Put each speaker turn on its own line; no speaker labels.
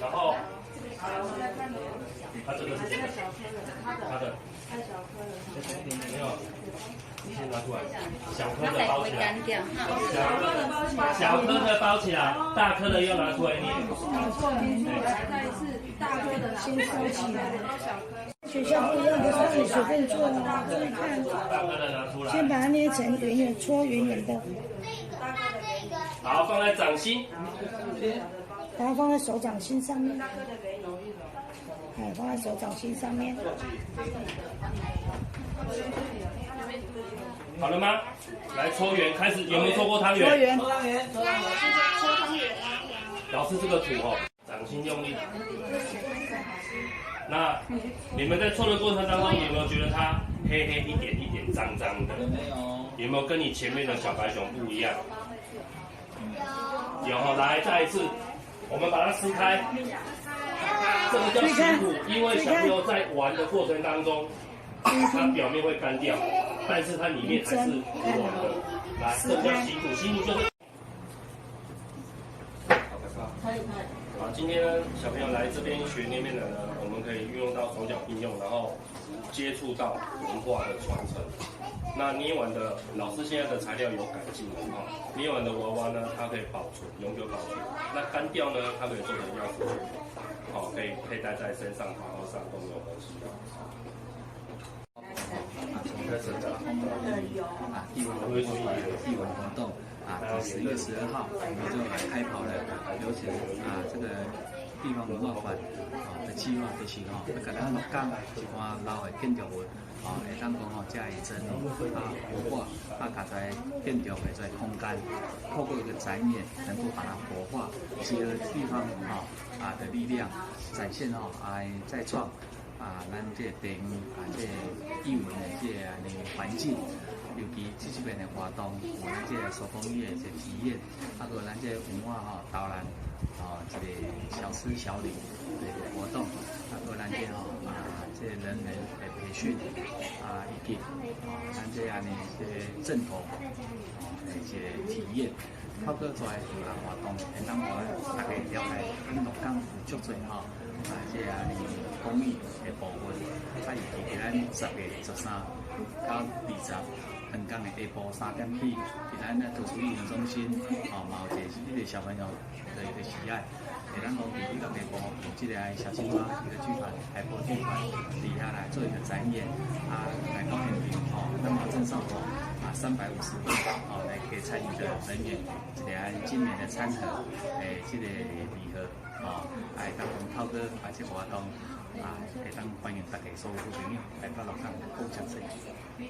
然后它这个是什么？它的没有，先拿出来，小颗的包起来，小颗的包起来，大颗的要拿出来捏。
再一次，大颗的先收起来。
学校不一样，不是你随便做的，注意看。
大颗的拿出来。
先把它捏成圆圆，搓圆圆的。
好，放在掌心。
然后放在手掌心上面。哎，放在手掌心上面。
好了吗？来搓圆，开始有没有搓过汤圆？
搓圆。
老师这个图哦，掌心用力。那你们在搓的过程当中，有没有觉得它黑黑一点一点、脏脏的？
没有。
有没有跟你前面的小白熊不一样？有哦，来再一次，我们把它撕开。这个叫辛苦，因为小朋友在玩的过程当中，它表面会干掉，但是它里面还是软的。来，这个叫辛苦，辛苦就是。好，今天呢，小朋友来这边学捏面人呢，我们可以运用到双脚并用，然后接触到文化的传承。那捏完的，老师现在的材料有改进的哈。捏完的娃娃呢，它可以保存，永久保存。那干掉呢，它可以做成钥匙圈，好，可以佩戴在身上、头上都没有关系的。
开始的艺文活动11月12号我们就来开跑了，有请这个地方文化馆的计划就是要给咱录讲一寡老的建筑物会当讲加以整理活化加在建筑的在空间，透过一个展演能够把它活化，结合地方的力量，展现再创。咱这地方这艺文的这环境，尤其这边的活动，有咱这手工艺的这体验，还有咱这文化导览一个小吃小礼的活动，还有咱这这人的培训以及咱这这正统的这体验。透过做活动，会当互大家了解运动港有足多这公益的部分，以及咱10月13到20，香港的下晡3点起，咱图书艺文中心嘛有一个小朋友的一个喜爱，会当讲伫下晡有这个小青蛙一个剧团、海波剧团底下来做一个展演来到现场那么郑少华350位来给参与的人员，一个今年的餐盒这个礼盒来当透过这活动会当欢迎大家所有小朋友来到乐港共享盛举。